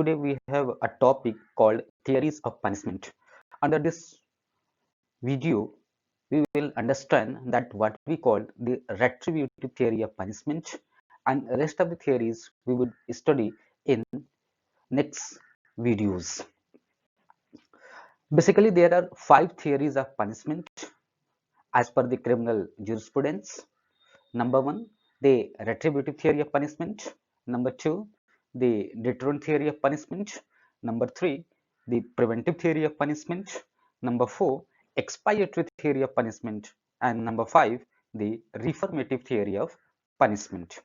Today we have a topic called theories of punishment. Under this video, we will understand that what we call the retributive theory of punishment, and the rest of the theories we would study in next videos. Basically, there are 5 theories of punishment as per the criminal jurisprudence. Number one, the retributive theory of punishment. Number two, the deterrent theory of punishment. Number three, the preventive theory of punishment. Number four, expiatory theory of punishment. And number five, the reformative theory of punishment.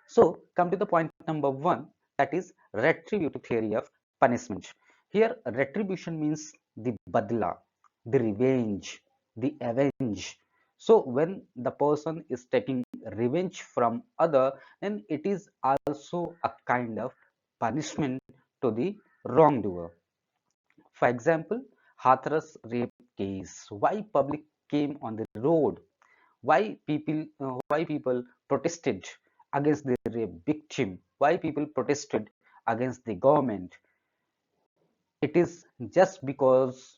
So, come to the point number one, that is retributive theory of punishment. Here, retribution means the badla, the revenge, the avenge. So, when the person is taking revenge from other, then it is also a kind of punishment to the wrongdoer. For example, Hathras rape case. Why public came on the road? Why people protested against the rape victim? Why people protested against the government? It is just because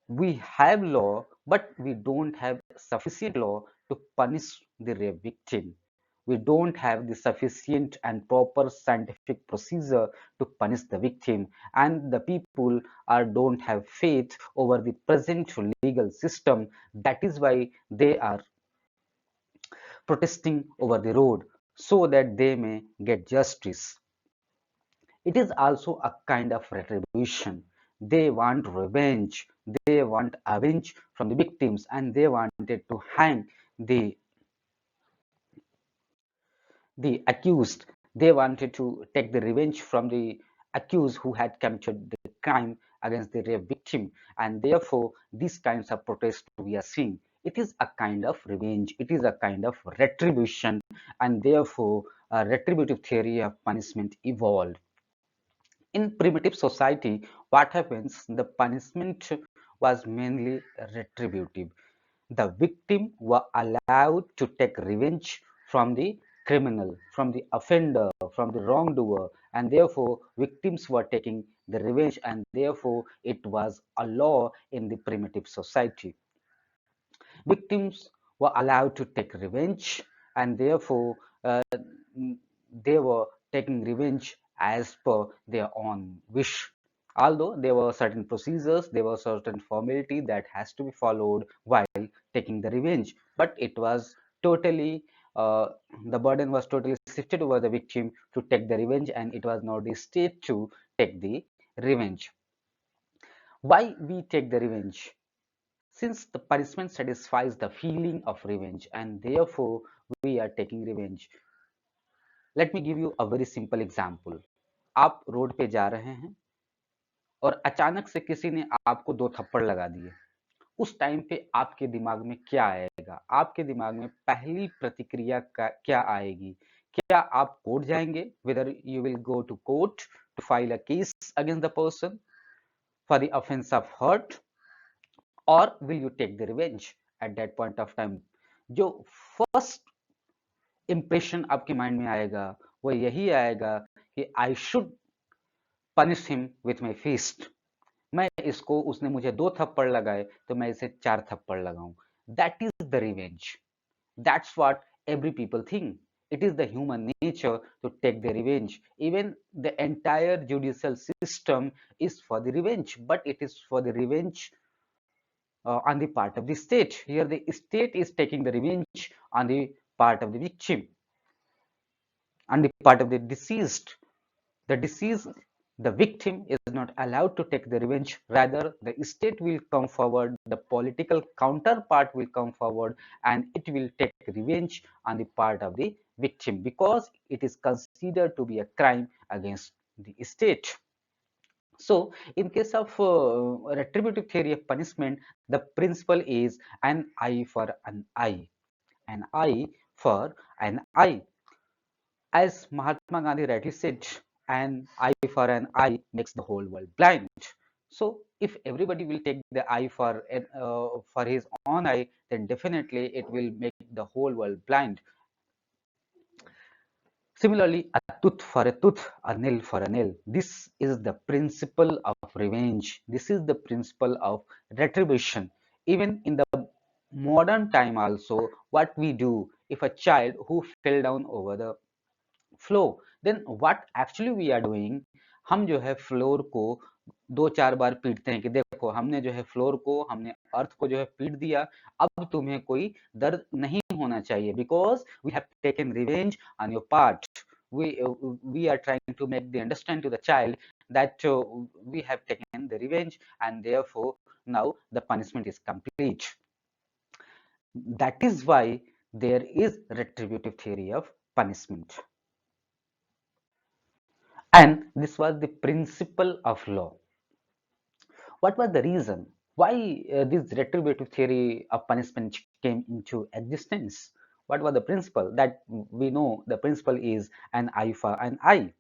we have law, but we don't have sufficient law to punish the rape victim. We don't have the sufficient and proper scientific procedure to punish the victim, and the people don't have faith over the present legal system. That is why they are protesting over the road so that they may get justice. It is also a kind of retribution. They want revenge, they want avenge from the victims, and they wanted to hang the accused. They wanted to take the revenge from the accused who had committed the crime against the rape victim, and therefore these kinds of protests we are seeing, it is a kind of revenge, it is a kind of retribution, and therefore a retributive theory of punishment evolved. In primitive society, what happens? The punishment was mainly retributive. The victim were allowed to take revenge from the criminal, from the offender, from the wrongdoer, and therefore victims were taking the revenge, and therefore it was a law in the primitive society. Victims were allowed to take revenge, and therefore they were taking revenge as per their own wish. Although there were certain procedures, there were certain formality that has to be followed while taking the revenge, but it was totally uh, the burden was totally shifted over the victim to take the revenge, and it was not the state to take the revenge. Why we take the revenge? Since the punishment satisfies the feeling of revenge, and therefore we are taking revenge. Let me give you a very simple example. आप road पे जा रहे हैं और अचानक से किसी ने आपको 2 थप्पड़ लगा दिए। उस टाइम पे आपके दिमाग में क्या आएगा? आपके दिमाग में पहली प्रतिक्रिया क्या आएगी? क्या आप कोर्ट जाएंगे? Whether you will go to court to file a case against the person for the offense of hurt, or will you take the revenge at that point of time? जो फर्स्ट इंप्रेशन आपके mind में आएगा वो यही आएगा कि I should punish him with my fist. मैं इसको, उसने मुझे 2 थप्पड़ लगाए तो मैं इसे 4 थप्पड़ लगाऊं। That is the revenge. That's what every people think. It is the human nature to take the revenge. Even the entire judicial system is for the revenge, but it is for the revenge on the part of the state. Here, the state is taking the revenge on the part of the victim, on the part of the deceased. The deceased, the victim, is not allowed to take the revenge. Rather, the state will come forward, the political counterpart will come forward, and it will take revenge on the part of the victim because it is considered to be a crime against the state. So, in case of retributive theory of punishment, the principle is an eye for an eye for an eye. As Mahatma Gandhi rightly said, an eye for an eye makes the whole world blind. So, if everybody will take the eye for his own eye, then definitely it will make the whole world blind. Similarly, a tooth for a tooth, a nail for a nail. This is the principle of revenge. This is the principle of retribution. Even in the modern time also, what we do, if a child who fell down over the floor, then what actually we are doing, हम जो है floor को दो चार बार पीटते हैं कि देखो हमने जो है फ्लोर को, हमने अर्थ को जो है पीट दिया, अब तुम्हें कोई दर्द नहीं होना चाहिए, because we have taken revenge on your part. We are trying to make the understand to the child that we have taken the revenge, and therefore now the punishment is complete. That is why there is retributive theory of punishment. And this was the principle of law. What was the reason why this retributive theory of punishment came into existence? What was the principle? That we know the principle is an eye for an eye.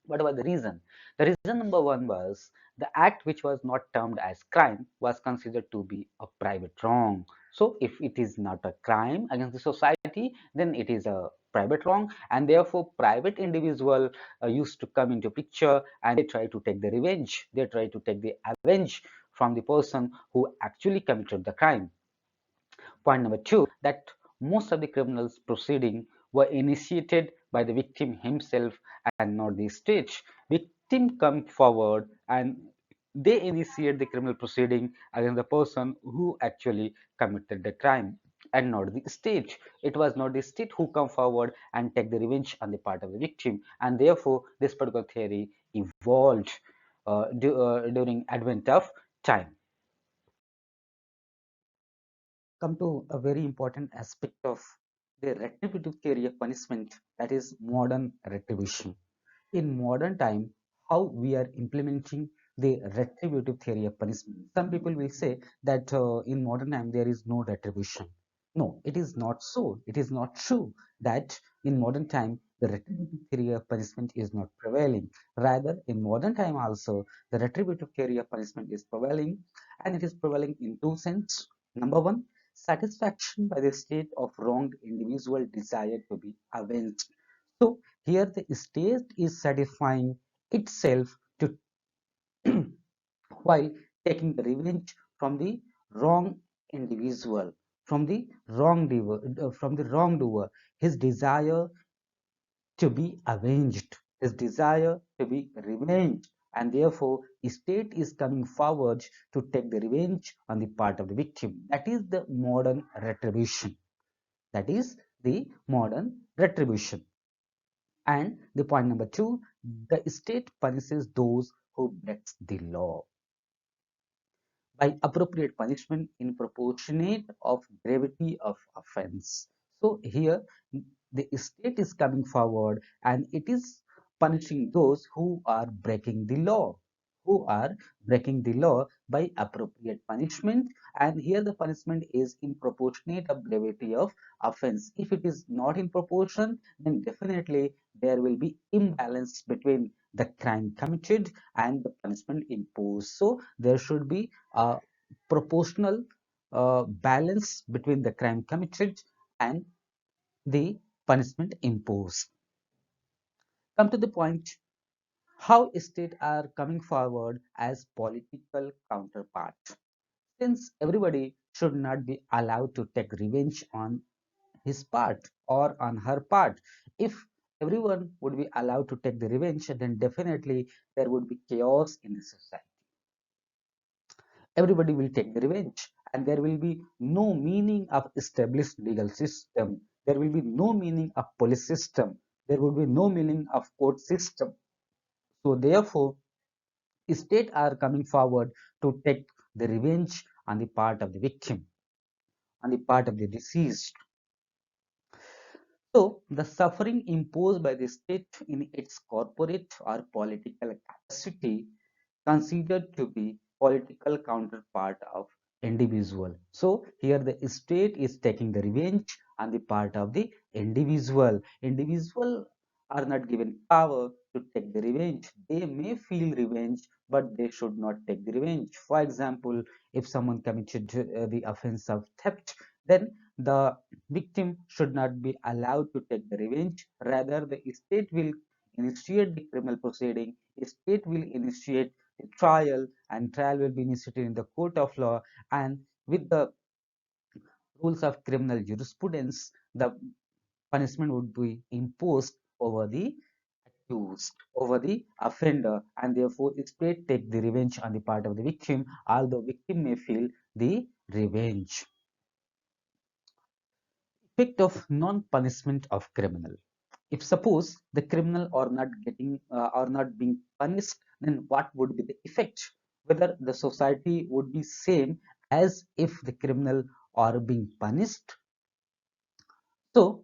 What was the reason? The reason number one was the act which was not termed as crime was considered to be a private wrong. So if it is not a crime against the society, then it is a private wrong, and therefore private individual used to come into picture, and they try to take the revenge. They try to take the avenge from the person who actually committed the crime. Point number two, that most of the criminals proceeding were initiated by the victim himself and not the state. Victim come forward and they initiate the criminal proceeding against the person who actually committed the crime and not the state. It was not the state who come forward and take the revenge on the part of the victim, and therefore this particular theory evolved during advent of time. Come to a very important aspect of the retributive theory of punishment, that is modern retribution. In modern time, how we are implementing the retributive theory of punishment. Some people will say that in modern time there is no retribution. No, it is not so. It is not true that in modern time the retributive theory of punishment is not prevailing. Rather, in modern time also the retributive theory of punishment is prevailing, and it is prevailing in two sense. Number one, satisfaction by the state of wronged individual desire to be avenged. So here the state is satisfying itself to while taking the revenge from the wrong individual, from the wrongdoer. His desire to be avenged, his desire to be revenged, and therefore state is coming forward to take the revenge on the part of the victim. That is the modern retribution. That is the modern retribution. And the point number two, the state punishes those who breaks the law by appropriate punishment in proportionate of gravity of offense. So here the state is coming forward and it is punishing those who are breaking the law, who are breaking the law by appropriate punishment, and here the punishment is in proportionate of gravity of offense. If it is not in proportion, then definitely there will be imbalance between the crime committed and the punishment imposed. So there should be a proportional balance between the crime committed and the punishment imposed. Come to the point, how states are coming forward as political counterpart. Since everybody should not be allowed to take revenge on his part or on her part, if everyone would be allowed to take the revenge, then definitely there would be chaos in the society. Everybody will take the revenge, and there will be no meaning of established legal system. There will be no meaning of police system. There will be no meaning of court system. So therefore states are coming forward to take the revenge on the part of the victim, on the part of the deceased. So the suffering imposed by the state in its corporate or political capacity considered to be political counterpart of individual. So here the state is taking the revenge on the part of the individual. Individual are not given power to take the revenge. They may feel revenge, but they should not take the revenge. For example, if someone committed the offense of theft, then the victim should not be allowed to take the revenge. Rather, the state will initiate the criminal proceeding, the state will initiate the trial, and trial will be initiated in the court of law. And with the rules of criminal jurisprudence, the punishment would be imposed over the accused, over the offender, and therefore state take the revenge on the part of the victim, although victim may feel the revenge. Effect of non-punishment of criminal. If suppose the criminal are not getting or not being punished, then what would be the effect? Whether the society would be same as if the criminal are being punished. So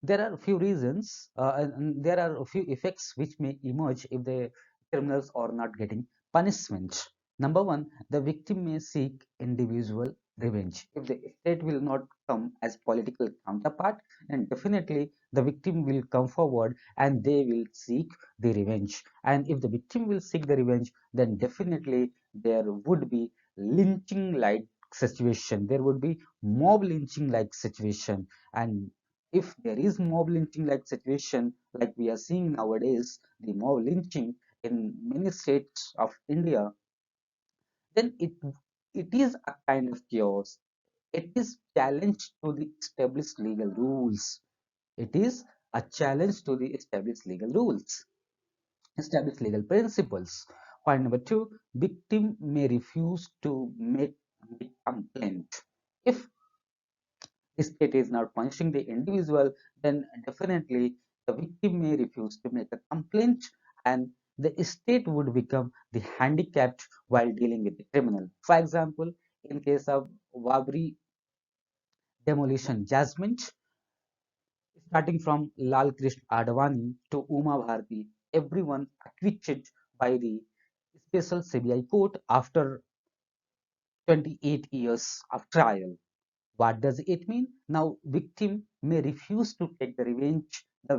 there are a few reasons and there are a few effects which may emerge if the criminals are not getting punishment. Number one, the victim may seek individual revenge. If the state will not come as political counterpart, then definitely the victim will come forward and they will seek the revenge. And if the victim will seek the revenge, then definitely there would be lynching like situation. There would be mob lynching like situation. And if there is mob lynching like situation like we are seeing nowadays, the mob lynching in many states of India, then it is a kind of chaos. It is challenge to the established legal rules. It is a challenge to the established legal rules, established legal principles. Point number two, victim may refuse to make the complaint. If state is not punishing the individual, then definitely the victim may refuse to make a complaint and the state would become the handicapped while dealing with the criminal. For example, in case of Wabri demolition judgment, starting from Lal Krishna Advani to Uma Bharti, everyone acquitted by the special CBI court after 28 years of trial. What does it mean? Now, victim may refuse to take the revenge. The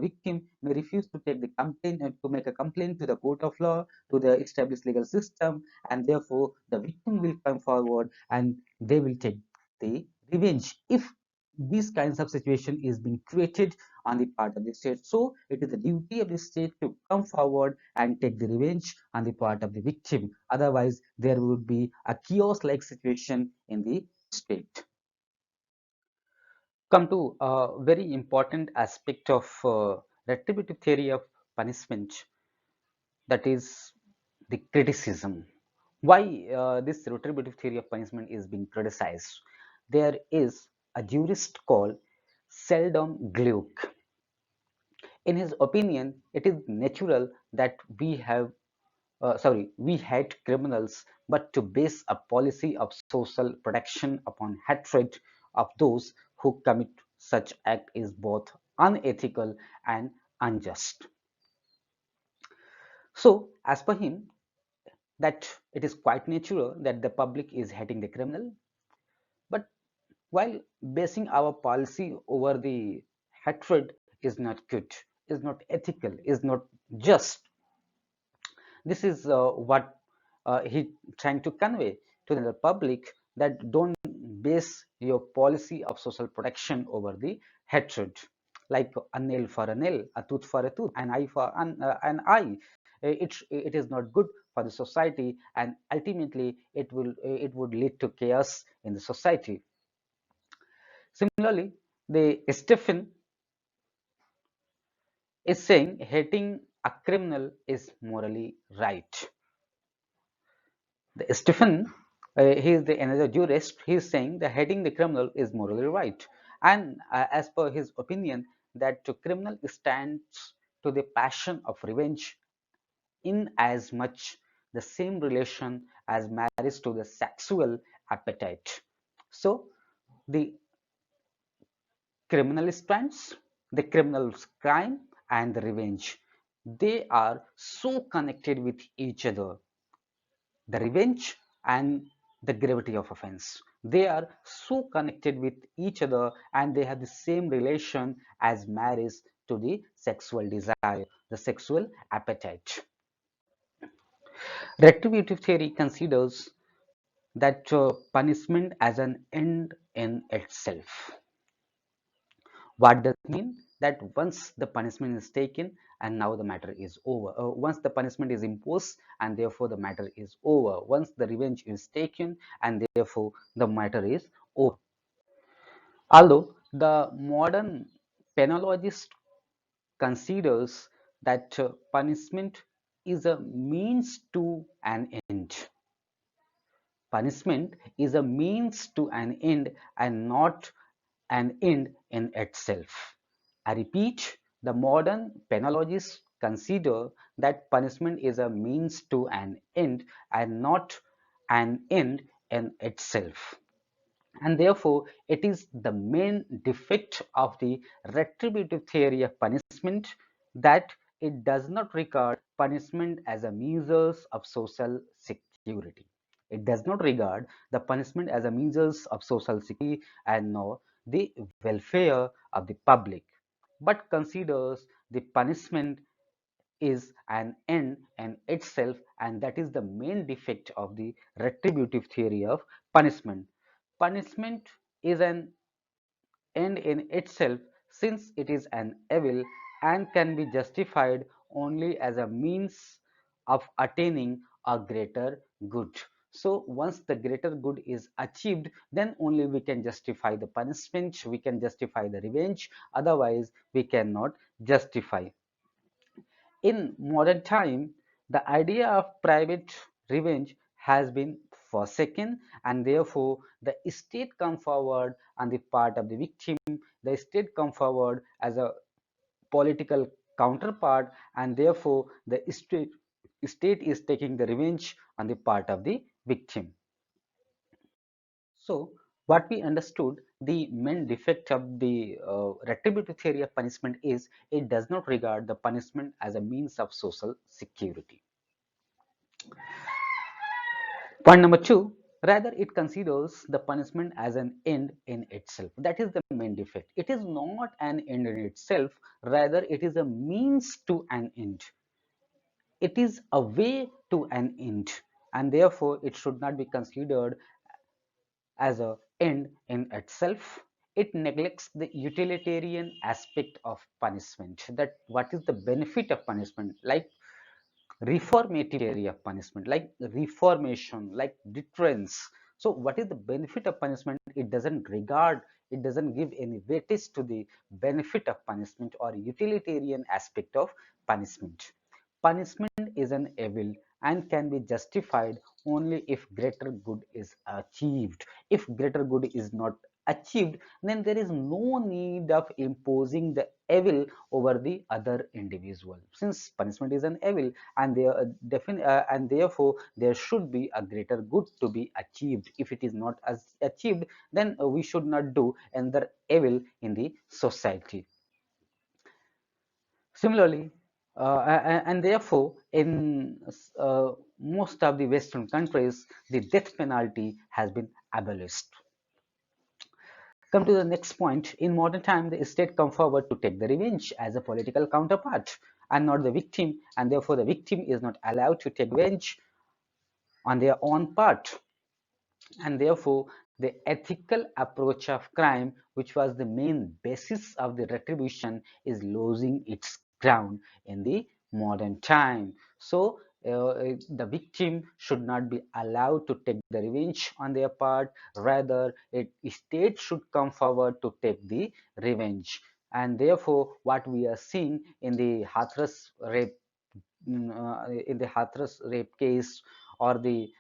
victim may refuse to take the complaint to make a complaint to the court of law, to the established legal system, and therefore the victim will come forward and they will take the revenge. If these kinds of situation is being created on the part of the state, so it is the duty of the state to come forward and take the revenge on the part of the victim. Otherwise, there would be a chaos-like situation in the state. Come to a very important aspect of retributive theory of punishment, that is the criticism. Why this retributive theory of punishment is being criticized? There is a jurist called Sheldon Gluck. In his opinion, it is natural that we hate criminals, but to base a policy of social protection upon hatred of those who commit such act is both unethical and unjust. So, as per him, that it is quite natural that the public is hating the criminal, but while basing our policy over the hatred is not good, is not ethical, is not just. This is what he trying to convey to the public, that don't base your policy of social protection over the hatred, like a nail for a nail, a tooth for a tooth, an eye for an eye. It is not good for the society, and ultimately it would lead to chaos in the society. Similarly, the Stephen is saying hating a criminal is morally right. Stephen, he is the another jurist. He is saying that hating the criminal is morally right, and as per his opinion, that the criminal stands to the passion of revenge in as much the same relation as marriage to the sexual appetite. So the criminal stands, the criminal's crime, and the revenge, they are so connected with each other, the revenge and the gravity of offense, they are so connected with each other and they have the same relation as marriage to the sexual desire, the sexual appetite. Retributive theory considers that punishment as an end in itself. What does it mean? That once the punishment is taken and now the matter is over. Once the punishment is imposed and therefore the matter is over. Once the revenge is taken and therefore the matter is over. Although the modern penologist considers that punishment is a means to an end. Punishment is a means to an end and not an end in itself. I repeat, the modern penologists consider that punishment is a means to an end and not an end in itself. And therefore, it is the main defect of the retributive theory of punishment that it does not regard punishment as a measure of social security. It does not regard the punishment as a measure of social security and nor the welfare of the public, but considers the punishment is an end in itself, and that is the main defect of the retributive theory of punishment. Punishment is an end in itself since it is an evil and can be justified only as a means of attaining a greater good. So once the greater good is achieved, then only we can justify the punishment, we can justify the revenge, otherwise we cannot justify. In modern time, the idea of private revenge has been forsaken, and therefore the state come forward on the part of the victim. The state come forward as a political counterpart, and therefore the state is taking the revenge on the part of the victim. So what we understood, the main defect of the retributive theory of punishment is it does not regard the punishment as a means of social security. Point number two, rather it considers the punishment as an end in itself. That is the main defect. It is not an end in itself, rather it is a means to an end. It is a way to an end, and therefore it should not be considered as a end in itself. It neglects the utilitarian aspect of punishment, that what is the benefit of punishment, like reformative area of punishment, like reformation, like deterrence. So what is the benefit of punishment? It doesn't regard, it doesn't give any weightage to the benefit of punishment or utilitarian aspect of punishment. Punishment is an evil and can be justified only if greater good is achieved. If greater good is not achieved, then there is no need of imposing the evil over the other individual, since punishment is an evil, and and therefore there should be a greater good to be achieved. If it is not as achieved, then we should not do another evil in the society. Similarly, and therefore, in most of the Western countries, the death penalty has been abolished. Come to the next point. In modern time, the state come forward to take the revenge as a political counterpart and not the victim, and therefore the victim is not allowed to take revenge on their own part. And therefore the ethical approach of crime, which was the main basis of the retribution, is losing its ground in the modern time. So the victim should not be allowed to take the revenge on their part, rather it state should come forward to take the revenge. And therefore what we are seeing in the Hathras rape, in the Hathras rape case, or the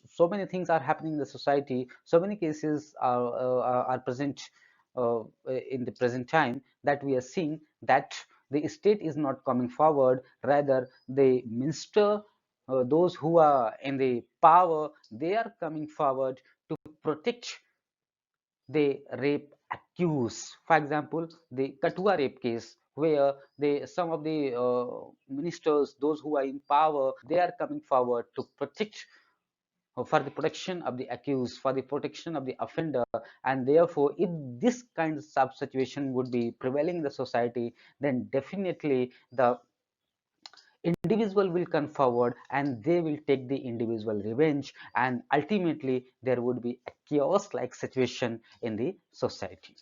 so many things are happening in the society, so many cases are present in the present time, that we are seeing that the state is not coming forward, rather the minister, those who are in the power, they are coming forward to protect the rape accused. For example, the Kathua rape case, where some of the ministers, those who are in power, they are coming forward to protect, for the protection of the accused, for the protection of the offender. And therefore, if this kind of situation would be prevailing in the society, then definitely the individual will come forward and they will take the individual revenge, and ultimately there would be a chaos like situation in the society.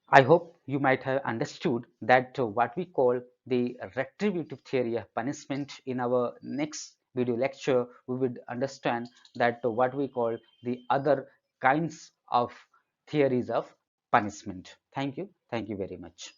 I hope you might have understood that what we call the retributive theory of punishment. In our next video lecture, we would understand that what we call the other kinds of theories of punishment. Thank you. Thank you very much.